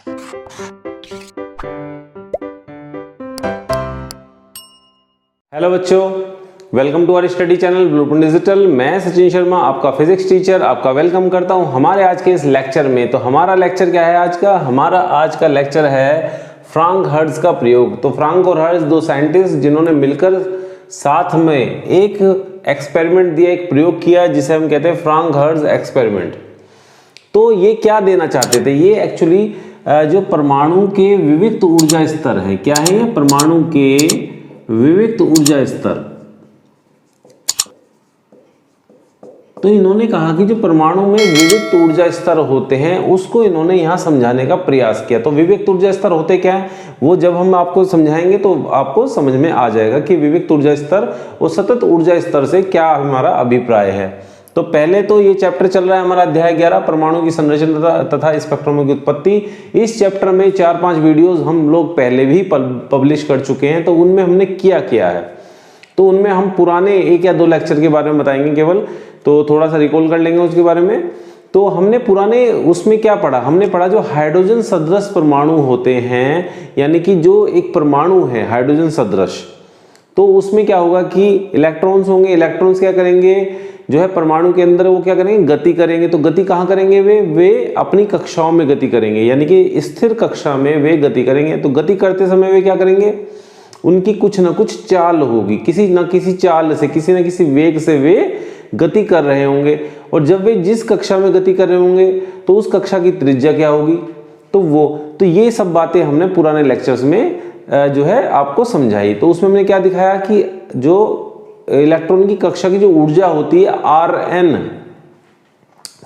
Hello बच्चों, welcome to our study channel blueprint digital. मैं सचिन शर्मा, आपका फिजिक्स टीचर, आपका वेलकम करता हूं हमारे आज के इस लेक्चर में। तो हमारा लेक्चर क्या है आज का? हमारा आज का लेक्चर है फ्रांक हर्ट्ज का प्रयोग। तो फ्रांक और हर्ट्ज दो साइंटिस्ट जिन्होंने मिलकर साथ में एक एक्सपेरिमेंट दिया, एक प्रयोग किया जिसे हम कहते हैं फ्रांक हर्ट्ज एक्सपेरिमेंट। तो ये क्या देना चाहते थे? ये एक्चुअली जो परमाणु के विविक्त ऊर्जा स्तर है, क्या है ये? परमाणु के विविक्त ऊर्जा स्तर। तो इन्होंने कहा कि जो परमाणु में विविक्त ऊर्जा स्तर होते हैं उसको इन्होंने यहां समझाने का प्रयास किया। तो विविक्त ऊर्जा स्तर होते क्या है वो जब हम आपको समझाएंगे तो आपको समझ में आ जाएगा कि विविक्त ऊर्जा स्तर और सतत ऊर्जा स्तर से क्या हमारा अभिप्राय है। तो पहले तो ये चैप्टर चल रहा है हमारा अध्याय 11, परमाणु की संरचना तथा स्पेक्ट्रमों की उत्पत्ति। इस चैप्टर में 4-5 वीडियोस हम लोग पहले भी पब्लिश कर चुके हैं। तो उनमें हमने किया है, तो उनमें हम पुराने 1 या 2 लेक्चर के बारे में बताएंगे केवल। तो थोड़ा सा रिकॉल कर लेंगे उसके बारे में। तो हमने पुराने उसमें क्या पढ़ा? हमने पढ़ा जो हाइड्रोजन सदृश परमाणु होते हैं, यानी कि जो एक परमाणु है हाइड्रोजन सदृश, तो उसमें क्या होगा कि इलेक्ट्रॉन्स होंगे। इलेक्ट्रॉन्स क्या करेंगे? जो है परमाणु के अंदर वो क्या करेंगे? गति करेंगे। तो गति कहाँ करेंगे? वे अपनी कक्षाओं में गति करेंगे, यानी कि स्थिर कक्षा में वे गति करेंगे। तो गति करते समय वे क्या करेंगे? उनकी कुछ ना कुछ चाल होगी, किसी न किसी चाल से, किसी न किसी वेग से वे गति कर रहे होंगे। और जब वे जिस कक्षा में गति कर रहे होंगे तो उस कक्षा की त्रिज्या क्या होगी? तो ये सब बातें हमने पुराने लेक्चर्स में जो है आपको समझाई। तो उसमें हमने क्या दिखाया कि जो इलेक्ट्रॉन की कक्षा की जो ऊर्जा होती है Rn,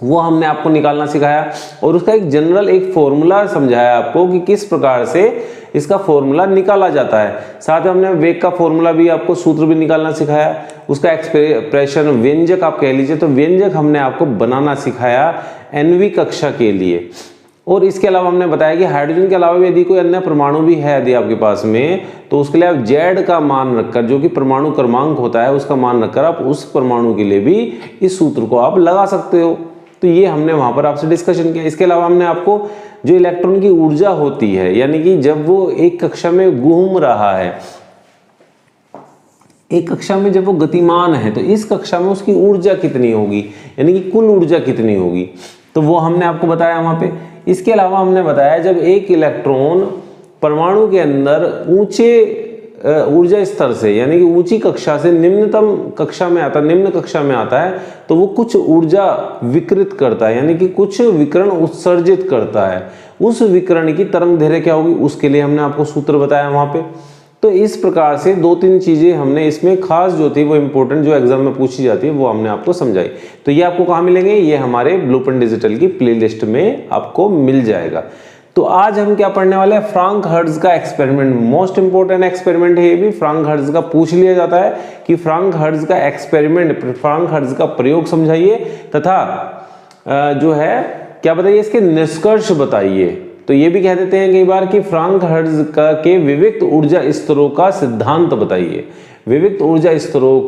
वो हमने आपको निकालना सिखाया। और उसका एक जनरल एक फॉर्मूला समझाया आपको कि किस प्रकार से इसका फॉर्मूला निकाला जाता है। साथ में हमने वेग का फॉर्मूला भी आपको, सूत्र भी निकालना सिखाया। उसका एक्सप्रेशन, व्यंजक आप कह लीजिए, तो व्यंजक हमने आपको बनाना सिखाया nवीं कक्षा के लिए। और इसके अलावा हमने बताया कि हाइड्रोजन के अलावा भी यदि कोई अन्य परमाणु भी है यदि आपके पास में, तो उसके लिए आप Z का मान रखकर, जो कि परमाणु क्रमांक होता है, उसका मान रखकर आप उस परमाणु के लिए भी इस सूत्र को आप लगा सकते हो। तो ये हमने वहां पर आपसे डिस्कशन किया। इसके अलावा हमने आपको जो इलेक्ट्रॉन की ऊर्जा होती है, यानी कि जब वो एक कक्षा में घूम रहा है, एक कक्षा में जब वो गतिमान है, तो इस कक्षा में उसकी ऊर्जा कितनी होगी, यानी कि कुल ऊर्जा कितनी होगी, तो वो हमने आपको बताया वहां पे। इसके अलावा हमने बताया जब एक इलेक्ट्रॉन परमाणु के अंदर ऊंचे ऊर्जा स्तर से, यानी कि ऊंची कक्षा से निम्नतम कक्षा में आता, निम्न कक्षा में आता है, तो वो कुछ ऊर्जा विकृत करता है, यानी कि कुछ विकिरण उत्सर्जित करता है। उस विकिरण की तरंगदैर्घ्य क्या होगी, उसके लिए हमने आपको सूत्र बताया वहां पे। तो इस प्रकार से 2-3 चीजें हमने इसमें खास जो थी वो इंपॉर्टेंट, जो एग्जाम में पूछी जाती है, वो हमने आपको समझाई। तो ये आपको कहाँ मिलेंगे? ये हमारे ब्लूप्रिंट डिजिटल की प्लेलिस्ट में आपको मिल जाएगा। तो आज हम क्या पढ़ने वाले हैं? फ्रांक हर्ट्ज का एक्सपेरिमेंट। मोस्ट इंपोर्टेंट एक्सपेरिमेंट है ये भी। फ्रांक हर्ट्ज का पूछ लिया जाता है कि फ्रांक हर्ट्ज का एक्सपेरिमेंट, फ्रांक हर्ट्ज का प्रयोग समझाइए तथा जो है क्या बताइए, इसके निष्कर्ष बताइए। तो ये भी कह देते हैं कई बार कि फ्रांक हर्ट्ज के विविक्त ऊर्जा स्तरों का सिद्धांत बताइए, विविक्त ऊर्जा स्तरों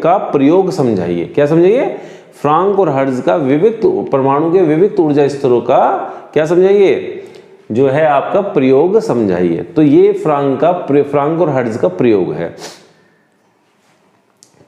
का प्रयोग समझाइए। क्या समझाइए? फ्रांक और हर्ट्ज का विविक्त, परमाणु के विविक्त ऊर्जा स्तरों का क्या समझाइए, जो है आपका प्रयोग समझाइए। तो ये फ्रांक और हर्ट्ज का प्रयोग है।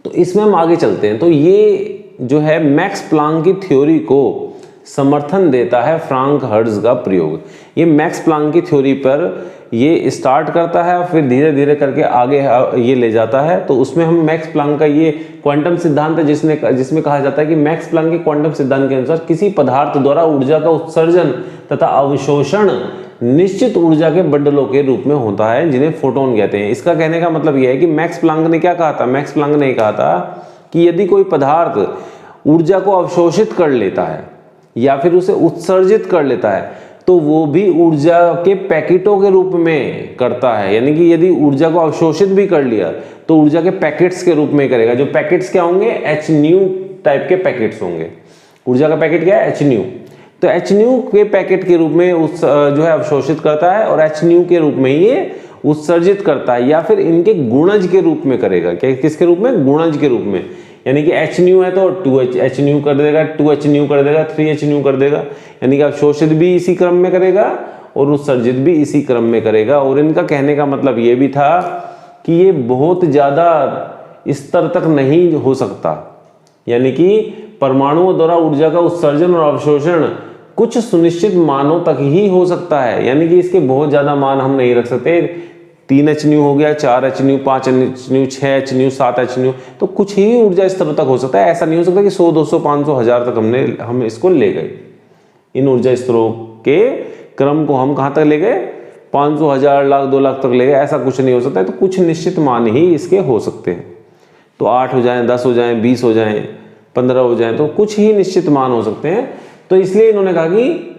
तो इसमें हम आगे चलते हैं। तो ये जो है मैक्स प्लांक की थ्योरी को समर्थन देता है फ्रांक हर्ट्ज का प्रयोग। ये मैक्स प्लांक की थ्योरी पर ये स्टार्ट करता है और फिर धीरे धीरे करके आगे ये ले जाता है। तो उसमें हम मैक्स प्लांक का ये क्वांटम सिद्धांत है जिसमें कहा जाता है कि मैक्स प्लांक के क्वांटम सिद्धांत के अनुसार किसी पदार्थ द्वारा ऊर्जा का उत्सर्जन तथा अवशोषण निश्चित ऊर्जा के बंडलों के रूप में होता है, जिन्हें फोटोन कहते हैं। इसका कहने का मतलब यह है कि मैक्स प्लांक ने क्या कहा था? मैक्स प्लांक ने कहा था कि यदि कोई पदार्थ ऊर्जा को अवशोषित कर लेता है या फिर उसे उत्सर्जित कर लेता है, तो वो भी ऊर्जा के पैकेटों के रूप में करता है। यानी कि यदि ऊर्जा को अवशोषित भी कर लिया तो ऊर्जा के पैकेट्स के रूप में करेगा। जो पैकेट्स क्या होंगे? hν टाइप के पैकेट्स होंगे। ऊर्जा का पैकेट क्या है? hν। तो hν के पैकेट के रूप में जो है अवशोषित करता है और hν के रूप में ये उत्सर्जित करता है, या फिर इनके गुणज के रूप में करेगा। क्या? किसके रूप में? गुणज के रूप में। यानी कि hν है तो 2hν कर देगा, 2hν कर देगा, 3hν कर देगा। यानी कि अवशोषित भी इसी क्रम में करेगा और उत्सर्जित भी इसी क्रम में करेगा। और इनका कहने का मतलब ये भी था कि ये बहुत ज़्यादा स्तर तक नहीं हो सकता, यानी कि परमाणुओं द्वारा ऊर्जा का उत्सर्जन और अवशोषण कुछ सुनिश्चित मानों तक ही हो सकता है, यानी कि इसके बहुत ज़्यादा मान हम नहीं रख सकते। 3hν हो गया, 4hν, 5hν, 6hν, 7hν, तो कुछ ही ऊर्जा स्तर तक हो सकता है। ऐसा नहीं हो सकता कि 100, 200, 500, 1000 तक हम इसको ले गए। इन ऊर्जा स्तरों के क्रम को हम कहाँ तक ले गए? 500, 1000, लाख, 2 लाख तक ले गए। ऐसा कुछ नहीं हो सकता है। तो कुछ निश्चित मान ही इसके हो सकते हैं। तो 8 हो जाएं, 10 हो जाएं, 20 हो जाएं, 15 हो जाएं, तो कुछ ही निश्चित मान हो सकते हैं। तो इसलिए इन्होंने कहा कि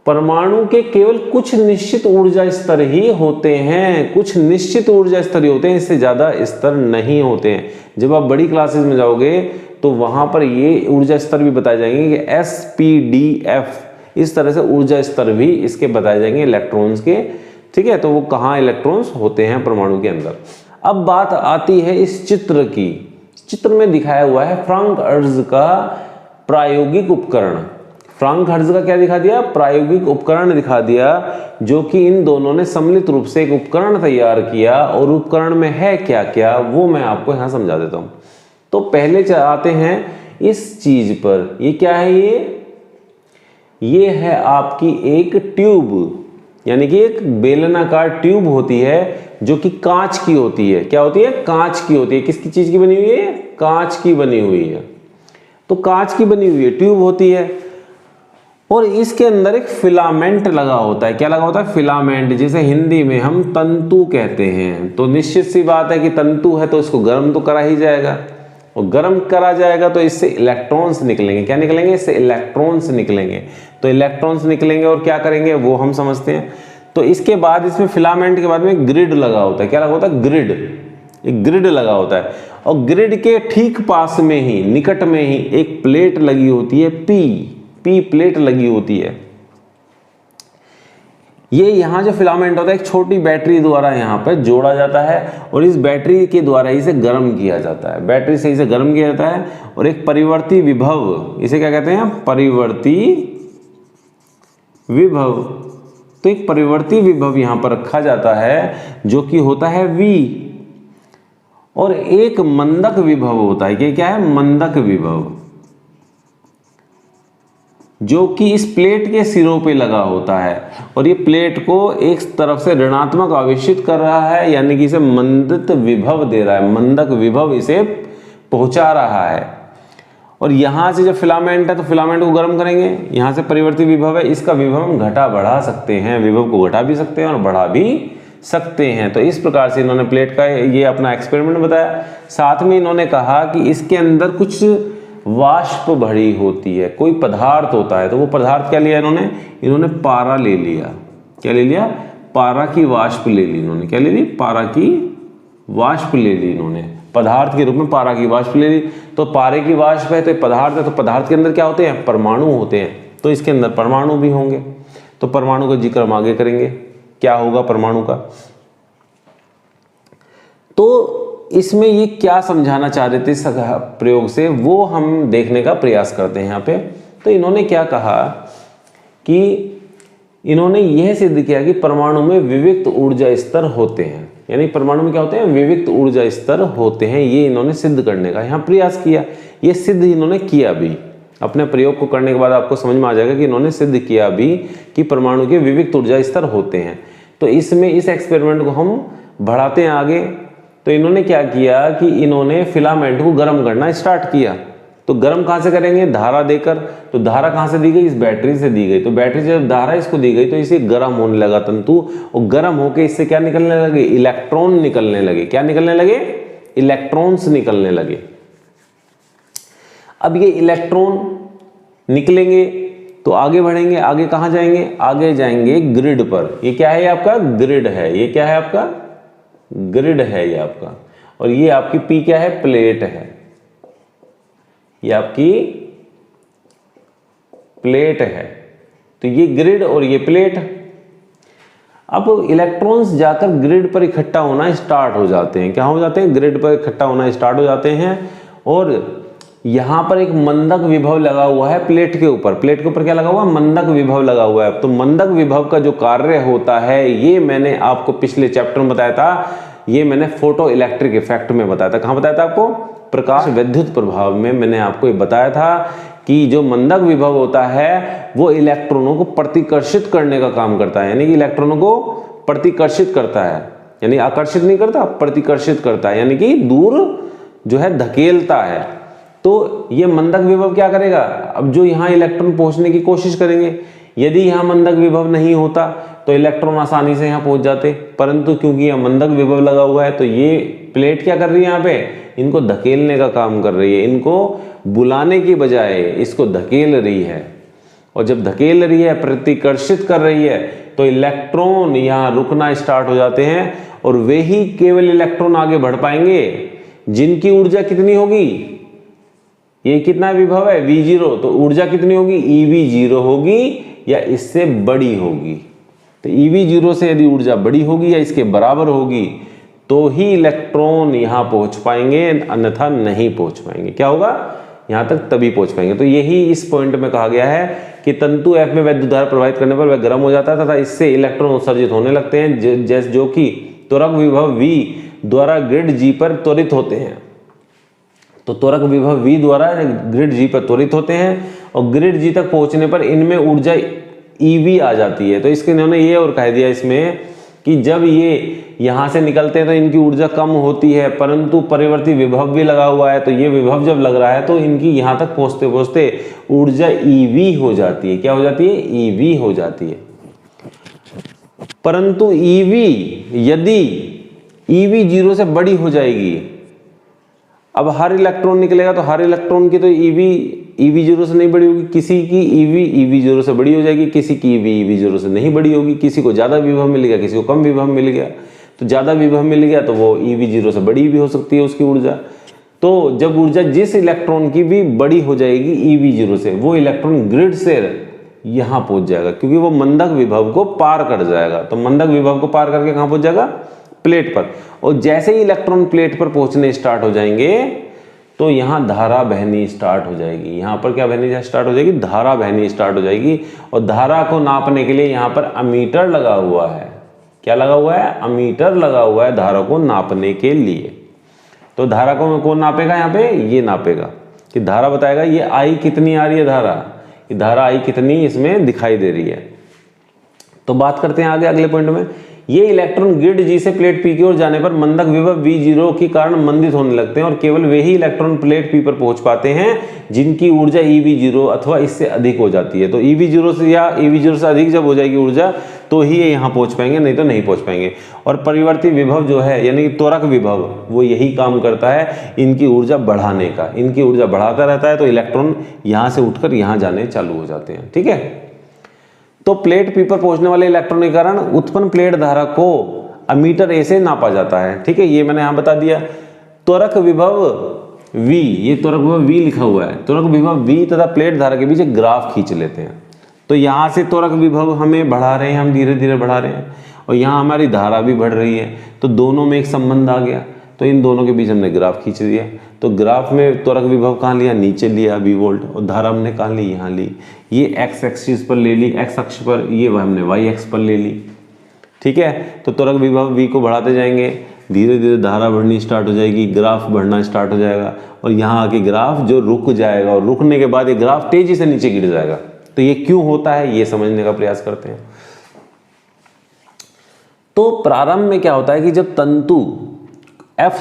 परमाणु के केवल कुछ निश्चित ऊर्जा स्तर ही होते हैं, कुछ निश्चित ऊर्जा स्तर ही होते हैं, इससे ज़्यादा स्तर नहीं होते हैं। जब आप बड़ी क्लासेस में जाओगे तो वहाँ पर ये ऊर्जा स्तर भी बताए जाएंगे कि SPDF, इस तरह से ऊर्जा स्तर भी इसके बताए जाएंगे इलेक्ट्रॉन्स के, ठीक है। तो वो कहाँ इलेक्ट्रॉन्स होते हैं परमाणु के अंदर। अब बात आती है इस चित्र की। चित्र में दिखाया हुआ है फ्रांक-हर्ट्ज का प्रायोगिक उपकरण। फ्रांक-हर्ट्ज का क्या दिखा दिया? प्रायोगिक उपकरण दिखा दिया, जो कि इन दोनों ने सम्मिलित रूप से एक उपकरण तैयार किया। और उपकरण में है क्या क्या वो मैं आपको यहाँ समझा देता हूँ। तो पहले आते हैं इस चीज पर। ये क्या है? ये है आपकी एक ट्यूब, यानी कि एक बेलनाकार ट्यूब होती है जो कि कांच की होती है। क्या होती है? कांच की होती है। किसकी चीज की बनी हुई है? कांच की बनी हुई है। तो कांच की बनी हुई है ट्यूब होती है, और इसके अंदर एक फिलामेंट लगा होता है। क्या लगा होता है? फिलामेंट, जिसे हिंदी में हम तंतु कहते हैं। तो निश्चित सी बात है कि तंतु है तो इसको गर्म तो करा ही जाएगा, और गर्म करा जाएगा तो इससे इलेक्ट्रॉन्स निकलेंगे। क्या निकलेंगे? इससे इलेक्ट्रॉन्स निकलेंगे। तो इलेक्ट्रॉन्स निकलेंगे और क्या करेंगे वो हम समझते हैं। तो इसके बाद इसमें फिलामेंट के बाद में ग्रिड लगा होता है। क्या लगा होता है? ग्रिड। एक ग्रिड लगा होता है, और ग्रिड के ठीक पास में ही, निकट में ही एक प्लेट लगी होती है, पी प्लेट लगी होती है। ये यहाँ जो फिलामेंट होता है एक छोटी बैटरी द्वारा यहाँ पर जोड़ा जाता है, और इस बैटरी के द्वारा इसे गर्म किया जाता है। बैटरी से इसे गर्म किया जाता है, और एक परिवर्ती विभव, इसे क्या कहते हैं? परिवर्ती विभव। तो एक परिवर्ती विभव यहाँ पर रखा जाता है जो कि होता है V, और एक मंदक विभव होता है। कि क्या है? मंदक विभव, जो कि इस प्लेट के सिरों पे लगा होता है, और ये प्लेट को एक तरफ से ऋणात्मक आवेशित कर रहा है, यानी कि इसे मंदित विभव दे रहा है, मंदक विभव इसे पहुंचा रहा है। और यहाँ से जब फिलामेंट है तो फिलामेंट को गर्म करेंगे, यहाँ से परिवर्ती विभव है, इसका विभव हम घटा बढ़ा सकते हैं, विभव को घटा भी सकते हैं और बढ़ा भी सकते हैं। तो इस प्रकार से इन्होंने प्लेट का ये अपना एक्सपेरिमेंट बताया। साथ में इन्होंने कहा कि इसके अंदर कुछ वाष्प भरी होती है, कोई पदार्थ होता है। तो वो पदार्थ क्या लिया इन्होंने पारा ले लिया। क्या ले लिया? पारा की वाष्प ले ली इन्होंने। क्या ले ली? पारा की वाष्प ले ली इन्होंने, पदार्थ के रूप में पारा की वाष्प ले ली। तो पारे की वाष्प है तो पदार्थ है, तो पदार्थ के अंदर क्या होते हैं? परमाणु होते हैं। तो इसके अंदर परमाणु भी होंगे। तो परमाणु का जिक्र हम आगे करेंगे, क्या होगा परमाणु का। तो इसमें ये क्या समझाना चाह रहे थे इस प्रयोग से, वो हम देखने का प्रयास करते हैं यहाँ पे। तो इन्होंने क्या कहा कि इन्होंने यह सिद्ध किया कि परमाणु में विविक्त ऊर्जा स्तर होते हैं। यानी परमाणु में क्या होते हैं? विविक्त ऊर्जा स्तर होते हैं। ये इन्होंने सिद्ध करने का यहाँ प्रयास किया। ये सिद्ध इन्होंने किया भी। अपने प्रयोग को करने के बाद आपको समझ में आ जाएगा कि इन्होंने सिद्ध किया भी कि परमाणु के विविक्त ऊर्जा स्तर होते हैं। तो इसमें इस एक्सपेरिमेंट को हम बढ़ाते हैं आगे। तो इन्होंने क्या किया कि इन्होंने फिलामेंट को गर्म करना स्टार्ट किया। तो गर्म कहाँ से करेंगे? धारा देकर। तो धारा कहाँ से दी गई? इस बैटरी से दी गई। तो बैटरी से जब धारा इसको दी गई तो इसे गर्म होने लगा तंतु, और गर्म होकर इससे क्या निकलने लगे? इलेक्ट्रॉन निकलने लगे। क्या निकलने लगे? इलेक्ट्रॉन्स निकलने लगे। अब ये इलेक्ट्रॉन निकलेंगे तो आगे बढ़ेंगे। आगे कहाँ जाएंगे? आगे जाएंगे ग्रिड पर। ये क्या है? आपका ग्रिड है। ये क्या है? आपका ग्रिड है ये आपका। और ये आपकी पी क्या है? प्लेट है। ये आपकी प्लेट है। तो ये ग्रिड और ये प्लेट। अब इलेक्ट्रॉन्स जाकर ग्रिड पर इकट्ठा होना स्टार्ट हो जाते हैं। क्या हो जाते हैं? ग्रिड पर इकट्ठा होना स्टार्ट हो जाते हैं। और यहाँ पर एक मंदक विभव लगा हुआ है प्लेट के ऊपर। प्लेट के ऊपर क्या लगा हुआ है? मंदक विभव लगा हुआ है। तो मंदक विभव का जो कार्य होता है, ये मैंने आपको पिछले चैप्टर में बताया था, ये मैंने फोटो इलेक्ट्रिक इफेक्ट में बताया था। कहाँ बताया था आपको? प्रकाश विद्युत प्रभाव में मैंने आपको ये बताया था कि जो मंदक विभव होता है वो इलेक्ट्रॉनों को प्रतिकर्षित करने का काम करता है, यानी कि इलेक्ट्रॉनों को प्रतिकर्षित करता है, यानी आकर्षित नहीं करता, प्रतिकर्षित करता है, यानी कि दूर जो है धकेलता है। तो ये मंदक विभव क्या करेगा? अब जो यहाँ इलेक्ट्रॉन पहुंचने की कोशिश करेंगे, यदि यहाँ मंदक विभव नहीं होता तो इलेक्ट्रॉन आसानी से यहाँ पहुंच जाते, परंतु क्योंकि यहाँ मंदक विभव लगा हुआ है तो ये प्लेट क्या कर रही है? यहाँ पे इनको धकेलने का काम कर रही है, इनको बुलाने की बजाय इसको धकेल रही है। और जब धकेल रही है, प्रतिकर्षित कर रही है, तो इलेक्ट्रॉन यहाँ रुकना स्टार्ट हो जाते हैं और वे ही केवल इलेक्ट्रॉन आगे बढ़ पाएंगे जिनकी ऊर्जा कितनी होगी? ये कितना विभव है? V0। तो ऊर्जा कितनी होगी? EV0 होगी या इससे बड़ी होगी। तो EV0 से यदि ऊर्जा बड़ी होगी या इसके बराबर होगी तो ही इलेक्ट्रॉन यहाँ पहुंच पाएंगे, अन्यथा नहीं पहुंच पाएंगे। क्या होगा? यहाँ तक तभी पहुंच पाएंगे। तो यही इस पॉइंट में कहा गया है कि तंतु F में वैद्युत धारा प्रवाहित करने पर वह गर्म हो जाता है तथा इससे इलेक्ट्रॉन उत्सर्जित होने लगते हैं, जैसे जो कि त्वरक विभव V द्वारा ग्रिड G पर त्वरित होते हैं। तो त्वरक विभव V द्वारा ग्रिड G पर त्वरित होते हैं और ग्रिड G तक पहुंचने पर इनमें ऊर्जा EV आ जाती है। तो इसके इन्होंने ये और कह दिया इसमें कि जब ये यहाँ से निकलते हैं तो इनकी ऊर्जा कम होती है, परंतु परिवर्ती विभव भी लगा हुआ है। तो ये विभव जब लग रहा है तो इनकी यहाँ तक पहुँचते पहुँचते ऊर्जा EV हो जाती है। क्या हो जाती है? EV हो जाती है। परंतु EV यदि EV0 से बड़ी हो जाएगी, अब हर इलेक्ट्रॉन निकलेगा तो हर इलेक्ट्रॉन की तो EV0 से नहीं बड़ी होगी, किसी की EV0 से बड़ी हो जाएगी, किसी की EV0 से नहीं बड़ी होगी, किसी को ज़्यादा विभव मिल गया, किसी को कम विभव मिल गया। तो ज़्यादा विभव मिल गया तो वो EV0 से बड़ी भी हो सकती है उसकी ऊर्जा। तो जब ऊर्जा जिस इलेक्ट्रॉन की भी बड़ी हो जाएगी EV0 से, वो इलेक्ट्रॉन ग्रिड से यहाँ पहुँच जाएगा, क्योंकि वो मंदक विभव को पार कर जाएगा। तो मंदक विभव को पार करके कहाँ पहुँच जाएगा? प्लेट पर। और जैसे ही इलेक्ट्रॉन प्लेट पर पहुंचने स्टार्ट हो जाएंगे तो यहाँ धारा बहनी स्टार्ट हो जाएगी। यहाँ पर क्या बहनी स्टार्ट हो जाएगी? धारा बहनी स्टार्ट हो जाएगी। और धारा को नापने के लिए यहाँ पर अमीटर लगा हुआ है। क्या लगा हुआ है? अमीटर लगा हुआ है धारा को नापने के लिए। तो धारा को कौन नापेगा? यहाँ पे ये नापेगा कि धारा बताएगा ये आई कितनी आ रही है, धारा आई कितनी इसमें दिखाई दे रही है। तो बात करते हैं आगे अगले पॉइंट में। ये इलेक्ट्रॉन ग्रिड G से प्लेट P की ओर जाने पर मंदक विभव V0 के कारण मंदित होने लगते हैं और केवल वे ही इलेक्ट्रॉन प्लेट P पर पहुंच पाते हैं जिनकी ऊर्जा EV0 अथवा इससे अधिक हो जाती है। तो EV0 से या EV0 से अधिक जब हो जाएगी ऊर्जा तो ही ये यहाँ पहुंच पाएंगे, नहीं तो नहीं पहुंच पाएंगे। और परिवर्ती विभव जो है यानी कि त्वरक विभव, वो यही काम करता है इनकी ऊर्जा बढ़ाने का। इनकी ऊर्जा बढ़ाता रहता है तो इलेक्ट्रॉन यहाँ से उठकर यहाँ जाने चालू हो जाते हैं। ठीक है। तो प्लेट P पर पहुंचने वाले इलेक्ट्रॉन के कारण उत्पन्न प्लेट धारा को अमीटर A से नापा जाता है। ठीक है, ये मैंने यहाँ बता दिया। त्वरक विभव V, ये त्वरक विभव V लिखा हुआ है। त्वरक विभव V तथा प्लेट धारा के बीच एक ग्राफ खींच लेते हैं। तो यहाँ से त्वरक विभव हमें बढ़ा रहे हैं, हम धीरे धीरे बढ़ा रहे हैं और यहाँ हमारी धारा भी बढ़ रही है। तो दोनों में एक संबंध आ गया, तो इन दोनों के बीच हमने ग्राफ खींच दिया। तो ग्राफ में त्वरक विभव कहाँ लिया? नीचे लिया V वोल्ट, और धारा हमने कहाँ ली? यहाँ ली। ये x एक्सिस पर ले ली, x अक्ष पर, ये हमने y अक्ष पर ले ली। ठीक है। तो त्वरक विभव V को बढ़ाते जाएंगे, धीरे धीरे धारा बढ़नी स्टार्ट हो जाएगी, ग्राफ बढ़ना स्टार्ट हो जाएगा और यहाँ आके ग्राफ जो रुक जाएगा और रुकने के बाद ये ग्राफ तेजी से नीचे गिर जाएगा। तो ये क्यों होता है ये समझने का प्रयास करते हैं। तो प्रारंभ में क्या होता है कि जब तंतु F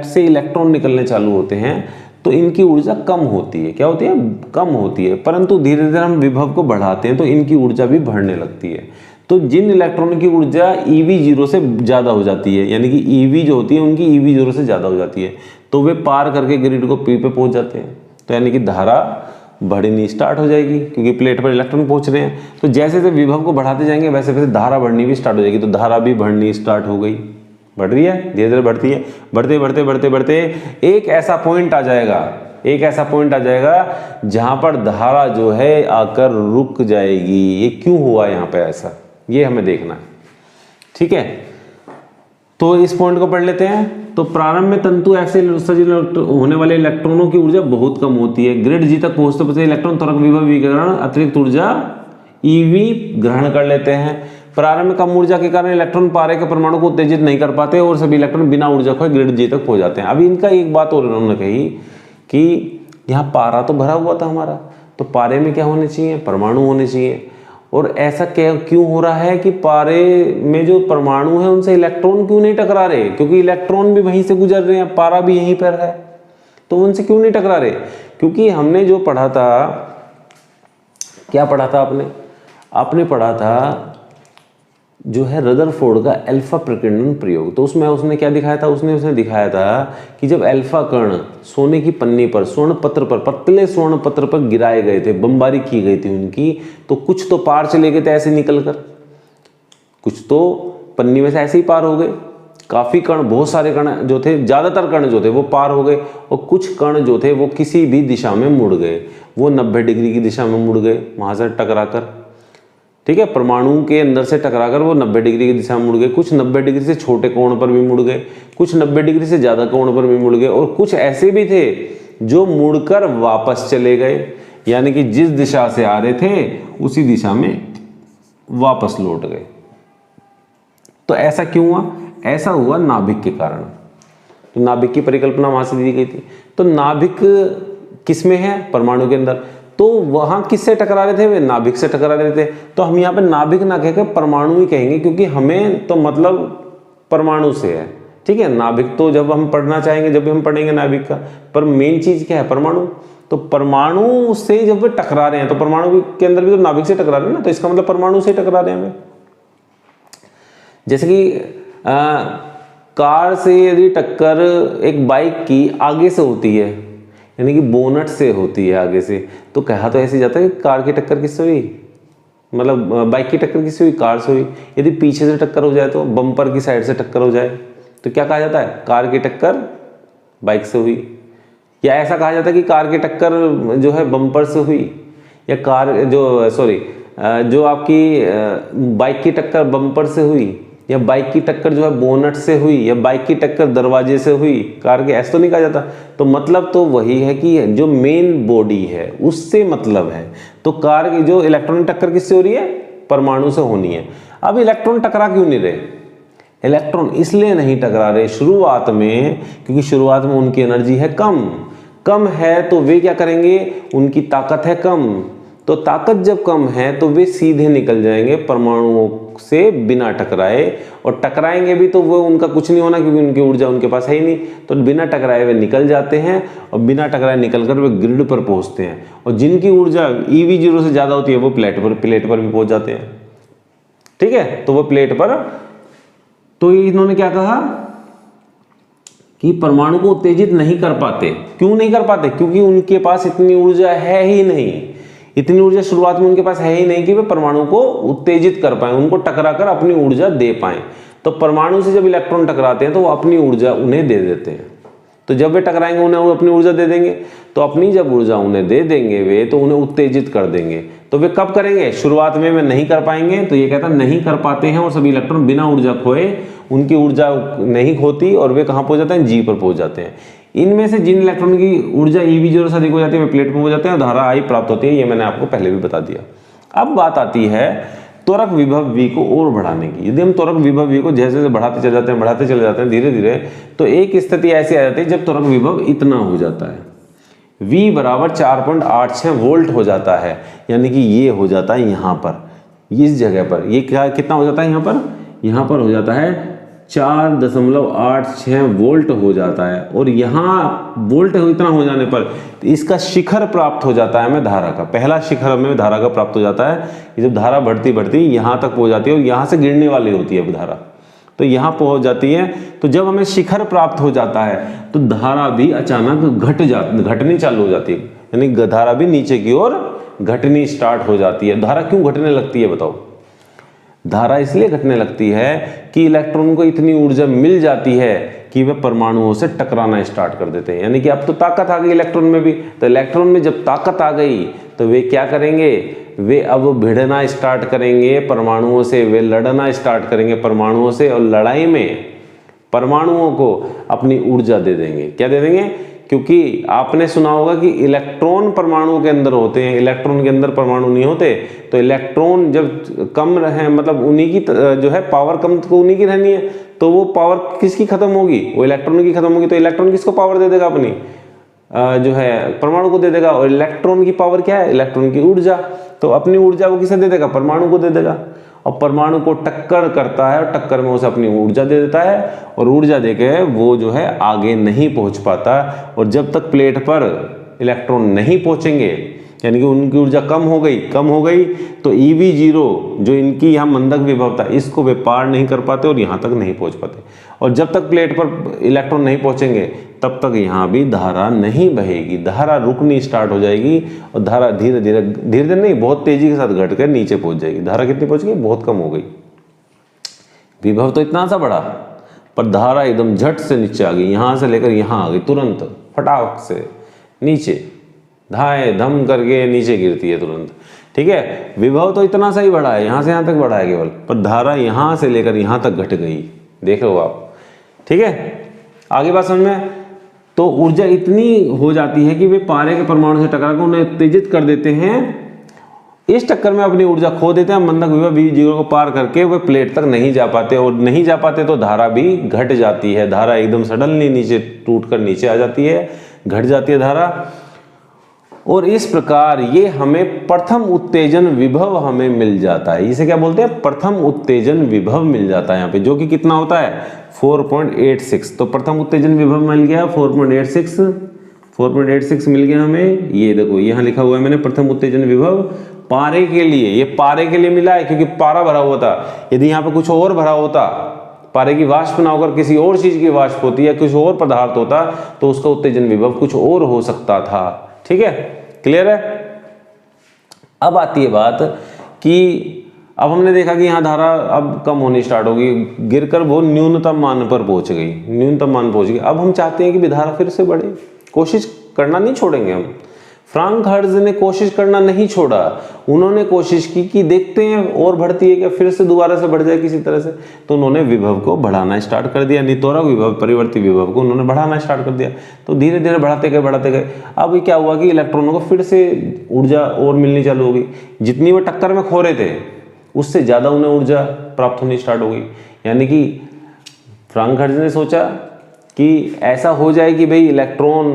से इलेक्ट्रॉन निकलने चालू होते हैं तो इनकी ऊर्जा कम होती है। क्या होती है? कम होती है। परंतु धीरे धीरे हम विभव को बढ़ाते हैं तो इनकी ऊर्जा भी बढ़ने लगती है। तो जिन इलेक्ट्रॉन की ऊर्जा EV0 से ज़्यादा हो जाती है, यानी कि EV जो होती है उनकी EV0 से ज़्यादा हो जाती है, तो वे पार करके ग्रिड को P पे पहुंच जाते हैं। तो यानी कि धारा बढ़नी स्टार्ट हो जाएगी क्योंकि प्लेट पर इलेक्ट्रॉन पहुंच रहे हैं। तो जैसे जैसे विभव को बढ़ाते जाएंगे वैसे वैसे धारा बढ़नी भी स्टार्ट हो जाएगी। तो धारा भी बढ़नी स्टार्ट हो गई, बढ़ रही है, धीरे धीरे बढ़ती है। बढ़ते बढ़ते बढ़ते बढ़ते एक ऐसा पॉइंट आ जाएगा जहां पर धारा जो है आकर रुक जाएगी। ये क्यों हुआ यहाँ पे ऐसा, ये हमें देखना है। ठीक है। तो इस पॉइंट को पढ़ लेते हैं। तो प्रारंभ में तंतु ऐसे सजीव होने वाले इलेक्ट्रॉनों की ऊर्जा बहुत कम होती है। ग्रिड जी तक पहुंचते पहुंचते इलेक्ट्रॉन त्वरक विभव विकिरण अतिरिक्त ऊर्जा ईवी ग्रहण कर लेते हैं। प्रारंभ में कम ऊर्जा के कारण इलेक्ट्रॉन पारे के परमाणु को उत्तेजित नहीं कर पाते और सभी इलेक्ट्रॉन बिना ऊर्जा खोए ग्रिड जी तक पहुंच जाते हैं। अभी इनका एक बात और उन्होंने कही कि यहाँ पारा तो भरा हुआ था हमारा, तो पारे में क्या होने चाहिए, परमाणु होने चाहिए। और ऐसा क्यों हो रहा है कि पारे में जो परमाणु है उनसे इलेक्ट्रॉन क्यों नहीं टकरा रहे, क्योंकि इलेक्ट्रॉन भी वहीं से गुजर रहे हैं, पारा भी यहीं पर है, तो उनसे क्यों नहीं टकरा रहे? क्योंकि हमने जो पढ़ा था, क्या पढ़ा था आपने पढ़ा था जो है रदरफोर्ड का अल्फा प्रकीर्णन प्रयोग। तो उसमें उसने क्या दिखाया था, उसने दिखाया था कि जब अल्फा कण सोने की पन्नी पर, स्वर्ण पत्र पर, पतले स्वर्ण पत्र पर गिराए गए थे, बमबारी की गई थी उनकी, तो कुछ तो पार चले गए थे ऐसे निकलकर, कुछ तो पन्नी में से ऐसे ही पार हो गए। काफी कण, बहुत सारे कण जो थे, ज्यादातर कण जो थे वो पार हो गए, और कुछ कण जो थे वो किसी भी दिशा में मुड़ गए, वो 90 डिग्री की दिशा में मुड़ गए वहां से टकराकर। ठीक है, परमाणु के अंदर से टकराकर वो 90 डिग्री की दिशा में मुड़ गए। कुछ 90 डिग्री से छोटे कोण पर भी मुड़ गए, कुछ 90 डिग्री से ज्यादा कोण पर भी मुड़ गए, और कुछ ऐसे भी थे जो मुड़कर वापस चले गए, यानी कि जिस दिशा से आ रहे थे उसी दिशा में वापस लौट गए। तो ऐसा क्यों हुआ? ऐसा हुआ नाभिक के कारण। तो नाभिक की परिकल्पना वहां से दी गई थी। तो नाभिक किसमें है? परमाणु के अंदर। तो वहां किससे टकरा रहे थे? वे नाभिक से टकरा रहे थे। तो हम यहाँ पे नाभिक ना कहकर परमाणु ही कहेंगे, क्योंकि हमें तो मतलब परमाणु से है। ठीक है, नाभिक तो जब हम पढ़ना चाहेंगे, जब भी हम पढ़ेंगे नाभिक का, पर मेन चीज क्या है? परमाणु। तो परमाणु से जब वे टकरा रहे हैं, तो परमाणु के अंदर भी तो नाभिक से टकरा रहे हैं ना, तो इसका मतलब परमाणु से टकरा रहे हैं हमें। जैसे कि कार से यदि टक्कर एक बाइक की आगे से होती है, यानी कि बोनट से होती है आगे से, तो कहा तो ऐसे जाता है कि कार की टक्कर किससे हुई, मतलब बाइक की टक्कर किससे हुई? कार से हुई। यदि पीछे से टक्कर हो जाए, तो बम्पर की साइड से टक्कर हो जाए, तो क्या कहा जाता है? कार की टक्कर बाइक से हुई। या ऐसा कहा जाता है कि कार की टक्कर जो है बम्पर से हुई, या कार जो आपकी बाइक की टक्कर बम्पर से हुई, या बाइक की टक्कर जो है बोनट से हुई, या बाइक की टक्कर दरवाजे से हुई कार के, ऐसा तो नहीं कहा जाता। तो मतलब तो वही है कि जो मेन बॉडी है उससे मतलब है। तो कार की जो इलेक्ट्रॉन टक्कर किससे हो रही है? परमाणु से होनी है। अब इलेक्ट्रॉन टकरा क्यों नहीं रहे? इलेक्ट्रॉन इसलिए नहीं टकरा रहे शुरुआत में, क्योंकि शुरुआत में उनकी एनर्जी है कम है, तो वे क्या करेंगे? उनकी ताकत है कम, तो ताकत जब कम है तो वे सीधे निकल जाएंगे परमाणुओं से बिना टकराए, और टकराएंगे भी तो वो उनका कुछ नहीं होना, क्योंकि उनकी ऊर्जा उनके पास है ही नहीं। तो बिना टकराए वे निकल जाते हैं, और बिना टकराए निकलकर वे ग्रिड पर पहुंचते हैं, और जिनकी ऊर्जा EV0 से ज्यादा होती है वो प्लेट पर भी पहुंच जाते हैं। ठीक है, तो वो प्लेट पर, तो इन्होंने क्या कहा कि परमाणु को उत्तेजित नहीं कर पाते। क्यों नहीं कर पाते? क्योंकि उनके पास इतनी ऊर्जा है ही नहीं, इतनी ऊर्जा शुरुआत में उनके पास है ही नहीं कि वे परमाणु को उत्तेजित कर पाए, उनको टकराकर अपनी ऊर्जा दे पाए। तो परमाणु से जब इलेक्ट्रॉन टकराते हैं तो वो अपनी ऊर्जा उन्हें दे देते हैं। तो जब वे टकराएंगे उन्हें वो अपनी ऊर्जा दे देंगे, तो अपनी जब ऊर्जा उन्हें दे देंगे वे, तो उन्हें उत्तेजित कर देंगे। तो वे कब करेंगे? शुरुआत में वे नहीं कर पाएंगे, तो ये कहता नहीं कर पाते हैं, और सभी इलेक्ट्रॉन बिना ऊर्जा खोए, उनकी ऊर्जा नहीं खोती, और वे कहाँ पहुंच जाते हैं? G पर पहुंच जाते हैं। इनमें से जिन इलेक्ट्रॉन की ऊर्जा EV0 से अधिक हो जाती है वे प्लेट पर हो जाते हैं, और धारा I प्राप्त होती है। ये मैंने आपको पहले भी बता दिया। अब बात आती है त्वरक विभव V को और बढ़ाने की। यदि हम त्वरक विभव V को जैसे जैसे बढ़ाते चले जाते हैं धीरे धीरे, तो एक स्थिति ऐसी आ जाती है जब त्वरक विभव इतना हो जाता है, V बराबर 4.86 वोल्ट हो जाता है, यानी कि ये हो जाता है यहाँ पर, इस जगह पर। ये क्या कितना हो जाता है यहाँ पर हो जाता है 4.86 वोल्ट हो जाता है। और यहाँ वोल्ट इतना हो जाने पर इसका शिखर प्राप्त हो जाता है हमें धारा का। पहला शिखर हमें धारा का प्राप्त हो जाता है कि जब धारा बढ़ती बढ़ती यहाँ तक पहुँच जाती है, और यहाँ से गिरने वाली होती है धारा, तो यहाँ पहुँच जाती है। तो जब हमें शिखर प्राप्त हो जाता है तो धारा भी अचानक घटनी चालू हो जाती है, यानी धारा भी नीचे की ओर घटनी स्टार्ट हो जाती है। धारा क्यों घटने लगती है बताओ? धारा इसलिए घटने लगती है कि इलेक्ट्रॉन को इतनी ऊर्जा मिल जाती है कि वे परमाणुओं से टकराना स्टार्ट कर देते हैं। यानी कि अब तो ताकत आ गई इलेक्ट्रॉन में भी, तो इलेक्ट्रॉन में जब ताकत आ गई तो वे क्या करेंगे? वे अब भिड़ना स्टार्ट करेंगे परमाणुओं से, वे लड़ना स्टार्ट करेंगे परमाणुओं से, और लड़ाई में परमाणुओं को अपनी ऊर्जा दे देंगे। क्या दे देंगे? क्योंकि आपने सुना होगा कि इलेक्ट्रॉन परमाणुओं के अंदर होते हैं, इलेक्ट्रॉन के अंदर परमाणु नहीं होते। तो इलेक्ट्रॉन जब कम रहे, मतलब उन्हीं की जो है पावर कम तो उन्हीं की रहनी है, तो वो पावर किसकी खत्म होगी? वो इलेक्ट्रॉन की खत्म होगी। तो इलेक्ट्रॉन किसको पावर दे देगा? अपनी जो है परमाणु को दे देगा। और इलेक्ट्रॉन की पावर क्या है? इलेक्ट्रॉन की ऊर्जा। तो अपनी ऊर्जा वो किसे दे देगा? परमाणु को दे देगा। और परमाणु को टक्कर करता है और टक्कर में उसे अपनी ऊर्जा दे देता है, और ऊर्जा देके वो जो है आगे नहीं पहुंच पाता। और जब तक प्लेट पर इलेक्ट्रॉन नहीं पहुंचेंगे, यानी कि उनकी ऊर्जा कम हो गई तो EV0 जो इनकी यहाँ मंदक विभव था, इसको वे पार नहीं कर पाते और यहाँ तक नहीं पहुँच पाते। और जब तक प्लेट पर इलेक्ट्रॉन नहीं पहुँचेंगे तब तक यहाँ भी धारा नहीं बहेगी, धारा रुकनी स्टार्ट हो जाएगी। और धारा धीरे धीरे नहीं, बहुत तेजी के साथ घट कर नीचे पहुँच जाएगी। धारा कितनी पहुँच गई? बहुत कम हो गई। विभव तो इतना सा बड़ा, पर धारा एकदम झट से नीचे आ गई, यहाँ से लेकर यहाँ आ गई, तुरंत फटाक से नीचे धाए धम करके नीचे गिरती है तुरंत। ठीक है, विभव तो इतना सा ही बढ़ा है, यहाँ से यहाँ तक बढ़ा है केवल, पर धारा यहाँ से लेकर यहाँ तक घट गई। देख लो आप। ठीक है, आगे बात समझ में। तो ऊर्जा इतनी हो जाती है कि वे पारे के परमाणु से टकरा कर उन्हें उत्तेजित कर देते हैं। इस टक्कर में अपनी ऊर्जा खो देते हैं। मंदक विभव V0 को पार करके वे प्लेट तक नहीं जा पाते, और नहीं जा पाते तो धारा भी घट जाती है। धारा एकदम सडनली नीचे टूटकर नीचे आ जाती है, घट जाती है धारा। और इस प्रकार ये हमें प्रथम उत्तेजन विभव हमें मिल जाता है। इसे क्या बोलते हैं? प्रथम उत्तेजन विभव मिल जाता है यहाँ पे, जो कि कितना होता है? 4.86। तो प्रथम उत्तेजन विभव मिल गया 4.86 मिल गया हमें। ये देखो यहाँ लिखा हुआ है मैंने, प्रथम उत्तेजन विभव पारे के लिए। ये पारे के लिए मिला है क्योंकि पारा भरा हुआ था। यदि यहाँ पे कुछ और भरा होता, पारे की वाष्प ना होकर किसी और चीज की वाष्प होती है, कुछ और पदार्थ होता, तो उसका उत्तेजन विभव कुछ और हो सकता था। ठीक है, क्लियर है। अब आती है बात कि अब हमने देखा कि यहाँ धारा अब कम होनी स्टार्ट होगी, गिरकर वो न्यूनतम मान पर पहुंच गई, न्यूनतम मान पहुंच गई। अब हम चाहते हैं कि धारा फिर से बढ़े, कोशिश करना नहीं छोड़ेंगे हम। फ्रांक हर्ट्ज ने कोशिश करना नहीं छोड़ा, उन्होंने कोशिश की कि देखते हैं और बढ़ती है क्या, फिर से दोबारा से बढ़ जाए किसी तरह से। तो उन्होंने विभव को बढ़ाना स्टार्ट कर दिया, नितोरक विभव, परिवर्ती विभव को उन्होंने बढ़ाना स्टार्ट कर दिया। तो धीरे धीरे बढ़ाते गए। अब क्या हुआ कि इलेक्ट्रॉनों को फिर से ऊर्जा और मिलनी चालू हो गई। जितनी वो टक्कर में खो रहे थे उससे ज़्यादा उन्हें ऊर्जा प्राप्त होनी स्टार्ट हो गई। यानी कि फ्रांक हर्ट्ज ने सोचा कि ऐसा हो जाए कि भाई इलेक्ट्रॉन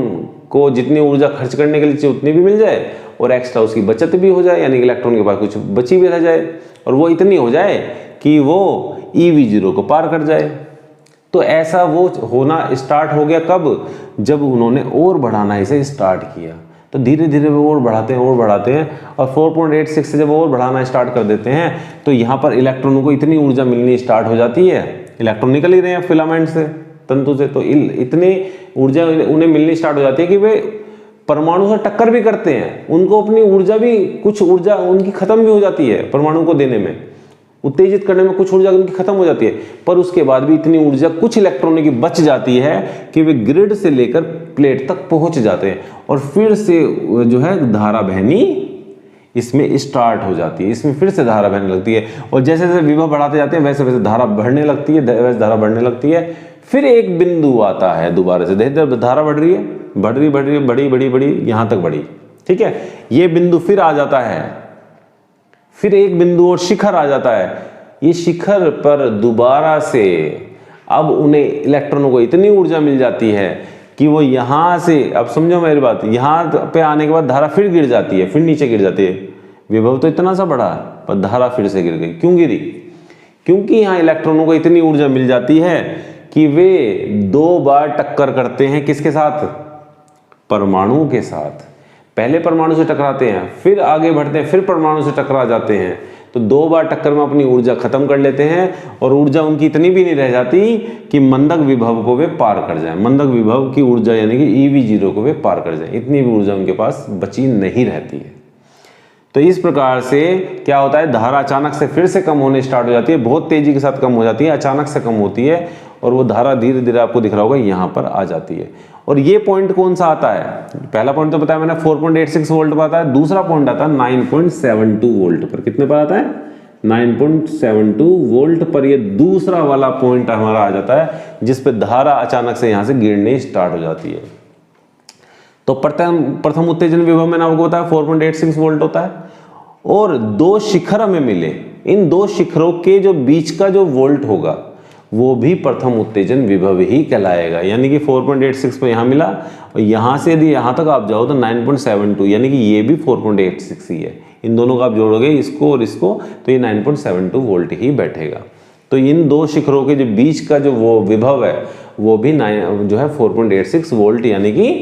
को जितनी ऊर्जा खर्च करने के लिए चाहिए उतनी भी मिल जाए और एक्स्ट्रा उसकी बचत भी हो जाए, यानी कि इलेक्ट्रॉन के पास कुछ बची भी रह जाए, और वो इतनी हो जाए कि वो EV0 को पार कर जाए। तो ऐसा वो होना स्टार्ट हो गया कब? जब उन्होंने और बढ़ाना इसे स्टार्ट किया। तो धीरे धीरे वो और बढ़ाते हैं और 4.86 से जब और बढ़ाना स्टार्ट कर देते हैं तो यहाँ पर इलेक्ट्रॉनों को इतनी ऊर्जा मिलनी स्टार्ट हो जाती है। इलेक्ट्रॉन निकल ही रहे हैं फिलामेंट से, तंतु से, तो इतनी ऊर्जा उन्हें मिलनी स्टार्ट हो जाती है कि वे परमाणु से टक्कर भी करते हैं। उनको अपनी ऊर्जा भी, कुछ ऊर्जा उनकी खत्म भी हो जाती है परमाणु को देने में, उत्तेजित करने में कुछ ऊर्जा उनकी खत्म हो जाती है, पर उसके बाद भी इतनी ऊर्जा कुछ इलेक्ट्रॉनों की बच जाती है कि वे ग्रिड से लेकर प्लेट तक पहुंच जाते हैं और फिर से जो है धारा बहनी इसमें स्टार्ट हो जाती है, इसमें फिर से धारा बहने लगती है। और जैसे जैसे विभव बढ़ाते जाते हैं वैसे वैसे धारा बढ़ने लगती है, वैसे धारा बढ़ने लगती है। फिर एक बिंदु आता है दोबारा से, धारा बढ़ रही है, बड़ी यहां तक बढ़ी, ठीक है। ये बिंदु फिर आ जाता है, फिर एक बिंदु और शिखर आ जाता है। ये शिखर पर दोबारा से अब उन्हें इलेक्ट्रॉनों को इतनी ऊर्जा मिल जाती है कि वो यहां से, अब समझो मेरी बात, यहां पे आने के बाद धारा फिर गिर जाती है, फिर नीचे गिर जाती है। विभव तो इतना सा बड़ा पर धारा फिर से गिर गई। क्यों गिरी? क्योंकि यहां इलेक्ट्रॉनों को इतनी ऊर्जा मिल जाती है कि वे दो बार टक्कर करते हैं। किसके साथ? परमाणु के साथ। पहले परमाणु से टकराते हैं, फिर आगे बढ़ते हैं, फिर परमाणु से टकरा जाते हैं। तो दो बार टक्कर में अपनी ऊर्जा खत्म कर लेते हैं और ऊर्जा उनकी इतनी भी नहीं रह जाती कि मंदक विभव को वे पार कर जाएं। मंदक विभव की ऊर्जा यानी कि EV0 को वे पार कर जाएं, इतनी भी ऊर्जा उनके पास बची नहीं रहती है। तो इस प्रकार से क्या होता है, धारा अचानक से फिर से कम होने स्टार्ट हो जाती है, बहुत तेजी के साथ कम हो जाती है, अचानक से कम होती है और वो धारा धीरे धीरे आपको दिख रहा होगा यहाँ पर आ जाती है। और ये पॉइंट कौन सा आता है? पहला पॉइंट तो बताया मैंने 4.86 वोल्ट पर आता है, दूसरा पॉइंट आता है 9.72 वोल्ट पर। कितने पर आता है? 9.72 वोल्ट पर। ये दूसरा वाला पॉइंट हमारा आ जाता है जिस पे धारा अचानक से यहां से गिरनी स्टार्ट हो जाती है। तो प्रथम उत्तेजन विभव मैंने आपको बताया 4.86 वोल्ट होता है, और दो शिखर हमें मिले, इन दो शिखरों के जो बीच का जो वोल्ट होगा वो भी प्रथम उत्तेजन विभव ही कहलाएगा। यानी कि 4.86 पे यहाँ मिला, और यहाँ से यदि यहाँ तक आप जाओ तो 9.72, यानी कि ये भी 4.86 ही है। इन दोनों का आप जोड़ोगे इसको और इसको तो ये 9.72 वोल्ट ही बैठेगा। तो इन दो शिखरों के जो बीच का जो वो विभव है वो भी जो है 4.86 वोल्ट यानी कि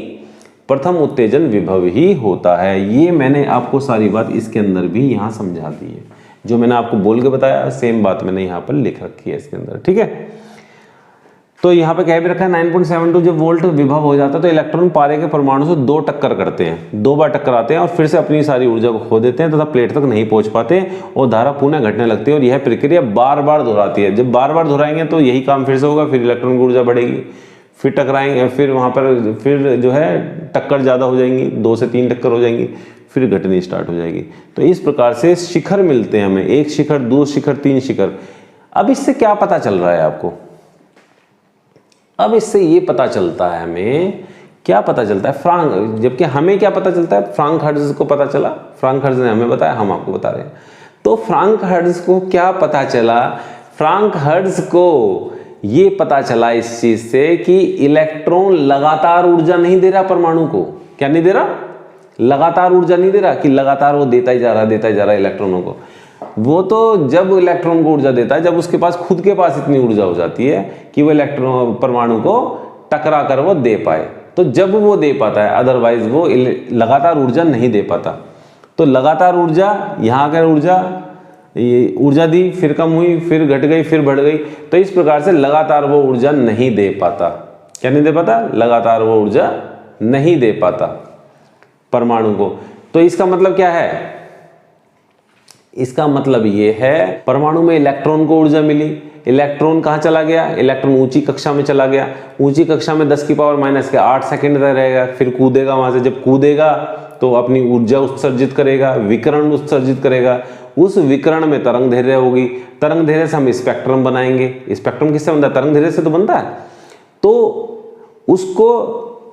प्रथम उत्तेजन विभव ही होता है। ये मैंने आपको सारी बात इसके अंदर भी यहाँ समझा दी है, जो मैंने आपको बोल के बताया सेम बात मैंने यहाँ पर लिख रखी है इसके अंदर, ठीक है। तो यहाँ पे कह भी रखा है 9.72 जब वोल्ट विभव हो जाता है तो इलेक्ट्रॉन पारे के परमाणु से दो टक्कर करते हैं, दो बार टकराते हैं और फिर से अपनी सारी ऊर्जा को खो देते हैं तथा प्लेट तक नहीं पहुंच पाते और धारा पुनः घटने लगती है। और यह प्रक्रिया बार बार दोहराती है। जब बार बार दोहराएंगे तो यही काम फिर से होगा, फिर इलेक्ट्रॉन की ऊर्जा बढ़ेगी, फिर टकराएंगे, फिर वहाँ पर फिर जो है टक्कर ज़्यादा हो जाएंगी, 2 से 3 टक्कर हो जाएंगी, फिर घटनी स्टार्ट हो जाएगी। तो इस प्रकार से शिखर मिलते हैं हमें, 1 शिखर, 2 शिखर, 3 शिखर। अब इससे क्या पता चल रहा है आपको? अब इससे ये पता चलता है हमें, क्या पता चलता है फ्रांक, जबकि हमें क्या पता चलता है, फ्रांक हर्ट्ज को पता चला, फ्रांक हर्ट्ज ने हमें बताया, हम आपको बता रहे हैं। तो फ्रांक हर्ट्ज को क्या पता चला? फ्रांक हर्ट्ज को ये पता चला इस चीज से कि इलेक्ट्रॉन लगातार ऊर्जा नहीं दे रहा परमाणु को। क्या नहीं दे रहा? लगातार ऊर्जा नहीं दे रहा कि लगातार वो देता ही जा रहा इलेक्ट्रॉनों को। वो तो जब इलेक्ट्रॉन को ऊर्जा देता है जब उसके पास खुद के पास इतनी ऊर्जा हो जाती है कि वो इलेक्ट्रॉन परमाणु को टकरा कर वो दे पाए, तो जब वो दे पाता है, अदरवाइज वो लगातार ऊर्जा नहीं दे पाता। तो लगातार ऊर्जा, यहाँ का ऊर्जा दी, फिर कम हुई, फिर घट गई, फिर बढ़ गई, तो इस प्रकार से लगातार वो ऊर्जा नहीं दे पाता। क्या नहीं दे पाता? लगातार वो ऊर्जा नहीं दे पाता परमाणु को। तो इसका मतलब क्या है? इसका मतलब ये है परमाणु में इलेक्ट्रॉन को ऊर्जा मिली, इलेक्ट्रॉन कहाँ चला गया? इलेक्ट्रॉन ऊंची कक्षा में चला गया, ऊंची कक्षा में 10⁻⁻8 सेकंड तक रहेगा, फिर कूदेगा वहां से। जब कूदेगा तो अपनी ऊर्जा उत्सर्जित करेगा, विकिरण उत्सर्जित करेगा, उस विकिरण में तरंग दैर्घ्य होगी, तरंग दैर्घ्य से हम स्पेक्ट्रम बनाएंगे। स्पेक्ट्रम किससे बनता है? तरंग दैर्घ्य से तो बनता है। तो उसको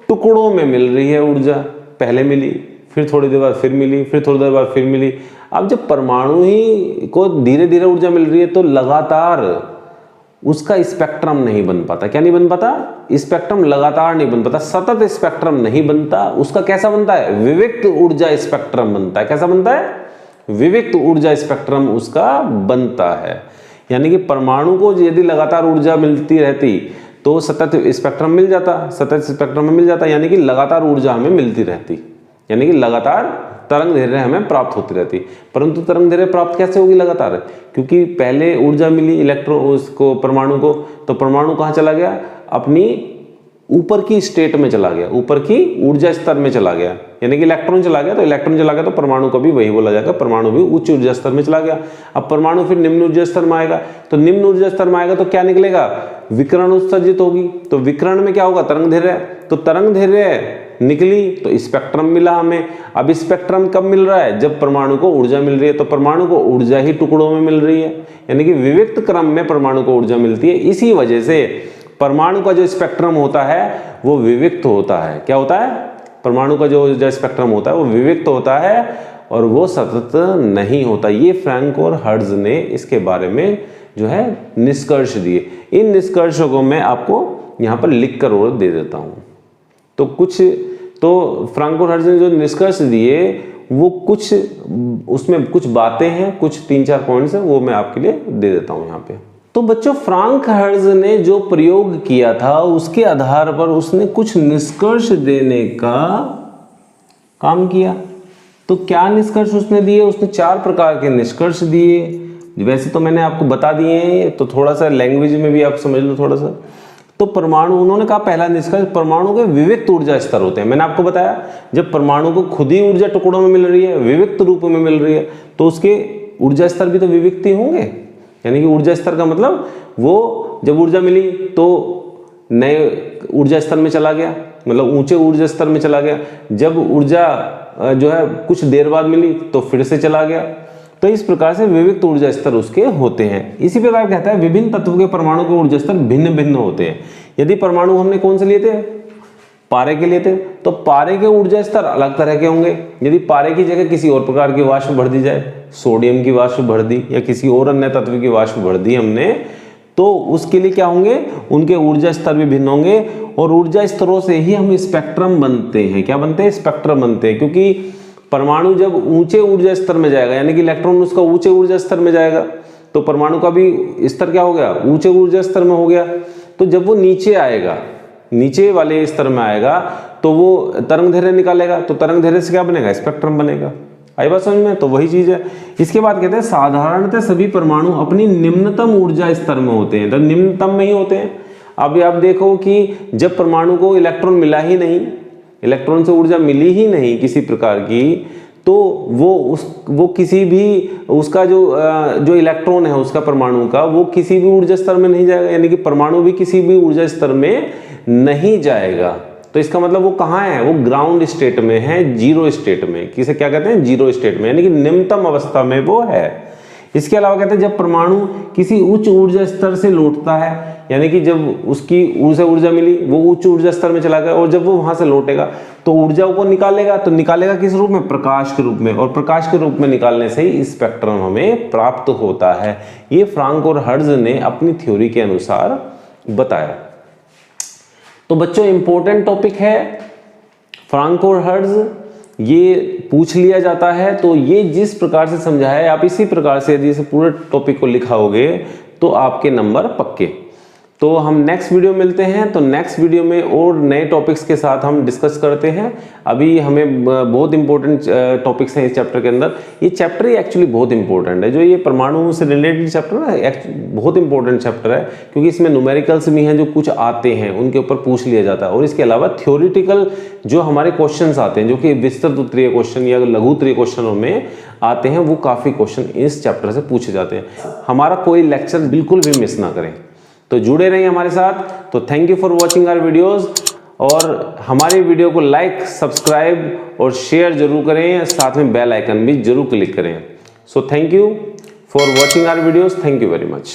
टुकड़ों में मिल रही है ऊर्जा, पहले मिली, फिर थोड़ी देर बाद फिर मिली, फिर थोड़ी देर बाद फिर मिली। अब जब परमाणु ही को धीरे धीरे ऊर्जा मिल रही है तो लगातार उसका स्पेक्ट्रम नहीं बन पाता। क्या नहीं बन पाता? स्पेक्ट्रम लगातार नहीं बन पाता, सतत स्पेक्ट्रम नहीं बनता। उसका कैसा बनता है? विविक्त ऊर्जा स्पेक्ट्रम बनता है। कैसा बनता है? विविक्त ऊर्जा स्पेक्ट्रम उसका बनता है। यानी कि परमाणु को यदि लगातार ऊर्जा मिलती रहती तो सतत स्पेक्ट्रम मिल जाता, सतत स्पेक्ट्रम में मिल जाता, यानी कि लगातार ऊर्जा हमें मिलती रहती, यानी कि लगातार तरंग दैर्घ्य हमें प्राप्त होती रहती। परंतु तरंग दैर्घ्य प्राप्त कैसे होगी लगातार? क्योंकि पहले ऊर्जा मिली इलेक्ट्रॉन उसको, परमाणु को, तो परमाणु कहाँ चला गया? अपनी ऊपर की स्टेट में चला गया, ऊपर की ऊर्जा स्तर में चला गया, यानी कि इलेक्ट्रॉन चला गया। तो इलेक्ट्रॉन चला गया तो परमाणु को भी वही बोला जाएगा, परमाणु भी उच्च ऊर्जा स्तर में चला गया। अब परमाणु फिर निम्न ऊर्जा स्तर में आएगा, तो निम्न ऊर्जा स्तर में आएगा तो क्या निकलेगा? विकिरण उत्सर्जित होगी। तो विकिरण में क्या होगा? तरंग दैर्घ्य। तो तरंग दैर्घ्य निकली तो स्पेक्ट्रम मिला हमें। अब स्पेक्ट्रम कब मिल रहा है? जब परमाणु को ऊर्जा मिल रही है। तो परमाणु को ऊर्जा ही टुकड़ों में मिल रही है, यानी कि विविक्त क्रम में परमाणु को ऊर्जा मिलती है। इसी वजह से परमाणु का जो स्पेक्ट्रम होता है वो विविक्त होता है। क्या होता है? परमाणु का जो स्पेक्ट्रम होता है वो विविक्त होता है और वो सतत नहीं होता। ये फ्रैंक और हर्ट्ज ने इसके बारे में जो है निष्कर्ष दिए। इन निष्कर्षों को मैं आपको यहाँ पर लिख कर और दे देता हूँ। तो कुछ तो फ्रैंक और हर्ट्ज ने जो निष्कर्ष दिए वो कुछ उसमें कुछ बातें हैं, कुछ 3-4 पॉइंट्स हैं, वो मैं आपके लिए दे देता हूँ यहाँ पे। तो बच्चों, फ्रैंक हर्ट्ज ने जो प्रयोग किया था उसके आधार पर उसने कुछ निष्कर्ष देने का काम किया। तो क्या निष्कर्ष उसने दिए? उसने 4 प्रकार के निष्कर्ष दिए। वैसे तो मैंने आपको बता दिए हैं, तो थोड़ा सा लैंग्वेज में भी आप समझ लो थोड़ा सा। तो परमाणु, उन्होंने कहा पहला निष्कर्ष, परमाणु के विविक्त ऊर्जा स्तर होते हैं। मैंने आपको बताया जब परमाणु को खुद ही ऊर्जा टुकड़ों में मिल रही है, विविक्त रूप में मिल रही है, तो उसके ऊर्जा स्तर भी तो विविक्त ही होंगे। यानी कि ऊर्जा स्तर का मतलब वो जब ऊर्जा मिली तो नए ऊर्जा स्तर में चला गया, मतलब ऊंचे ऊर्जा स्तर में चला गया। जब ऊर्जा जो है कुछ देर बाद मिली तो फिर से चला गया, तो इस प्रकार से विविक्त ऊर्जा स्तर उसके होते हैं। इसी प्रकार कहता है विभिन्न तत्व के परमाणु के ऊर्जा स्तर भिन्न भिन्न होते हैं। यदि परमाणु हमने कौन से लिए थे, पारे के लिए थे, तो पारे के ऊर्जा स्तर अलग तरह के होंगे। यदि पारे की जगह किसी और प्रकार की वाष्प भर दी जाए, सोडियम की वाष्प भर दी या किसी और अन्य तत्व की वाष्प भर दी हमने, तो उसके लिए क्या होंगे, उनके ऊर्जा स्तर भी भिन्न होंगे। और ऊर्जा स्तरों से ही हम स्पेक्ट्रम बनते हैं। क्या बनते हैं, स्पेक्ट्रम बनते हैं। क्योंकि परमाणु जब ऊंचे ऊर्जा स्तर में जाएगा, यानी कि इलेक्ट्रॉन उसका ऊंचे ऊर्जा स्तर में जाएगा, तो परमाणु का भी स्तर क्या हो गया, ऊंचे ऊर्जा स्तर में हो गया। तो जब वो नीचे आएगा, नीचे वाले स्तर में आएगा, तो वो तरंग दैर्घ्य निकालेगा, तो तरंग दैर्घ्य से क्या बनेगा, स्पेक्ट्रम बनेगा। आई बात समझ में? तो वही चीज है। इसके बाद कहते हैं साधारणतः सभी परमाणु अपनी निम्नतम ऊर्जा स्तर में होते हैं, तो निम्नतम में ही होते हैं। अभी आप देखो कि जब परमाणु को इलेक्ट्रॉन मिला ही नहीं, इलेक्ट्रॉन से ऊर्जा मिली ही नहीं किसी प्रकार की, तो वो किसी भी उसका जो इलेक्ट्रॉन है उसका परमाणु का, वो किसी भी ऊर्जा स्तर में नहीं जाएगा, यानी कि परमाणु भी किसी भी ऊर्जा स्तर में नहीं जाएगा। तो इसका मतलब वो कहाँ है, वो ग्राउंड स्टेट में है, जीरो स्टेट में। किसे क्या कहते हैं, जीरो स्टेट में, यानी कि निम्नतम अवस्था में वो है। इसके अलावा कहते हैं जब परमाणु किसी उच्च ऊर्जा स्तर से लौटता है, यानी कि जब उसकी ऊर्जा मिली, वो उच्च ऊर्जा स्तर में चला गया, और जब वो वहां से लौटेगा तो ऊर्जा को निकालेगा, तो निकालेगा किस रूप में, प्रकाश के रूप में। और प्रकाश के रूप में निकालने से ही स्पेक्ट्रम हमें प्राप्त होता है। ये फ्रांक और हर्ट्ज ने अपनी थ्योरी के अनुसार बताया। तो बच्चों इंपॉर्टेंट टॉपिक है फ्रांक और हर्ट्ज, ये पूछ लिया जाता है। तो ये जिस प्रकार से समझाया है, आप इसी प्रकार से यदि इस पूरे टॉपिक को लिखाओगे तो आपके नंबर पक्के। तो हम नेक्स्ट वीडियो मिलते हैं। तो नेक्स्ट वीडियो में और नए टॉपिक्स के साथ हम डिस्कस करते हैं। अभी हमें बहुत इंपॉर्टेंट टॉपिक्स हैं इस चैप्टर के अंदर। ये चैप्टर ही एक्चुअली बहुत इंपॉर्टेंट है, जो ये परमाणु से रिलेटेड चैप्टर है, बहुत इंपॉर्टेंट चैप्टर है, क्योंकि इसमें न्यूमेरिकल्स भी हैं जो कुछ आते हैं, उनके ऊपर पूछ लिया जाता है। और इसके अलावा थ्योरिटिकल जो हमारे क्वेश्चन आते हैं, जो कि विस्तृत उत्तरीय क्वेश्चन या लघु उत्तरीय क्वेश्चनों में आते हैं, वो काफ़ी क्वेश्चन इस चैप्टर से पूछे जाते हैं। हमारा कोई लेक्चर बिल्कुल भी मिस ना करें, तो जुड़े रहिए हमारे साथ। तो thank you for watching our videos, और हमारे वीडियो को लाइक, सब्सक्राइब और शेयर जरूर करें, साथ में बेल आइकन भी जरूर क्लिक करें। So thank you for watching our videos, thank you very much.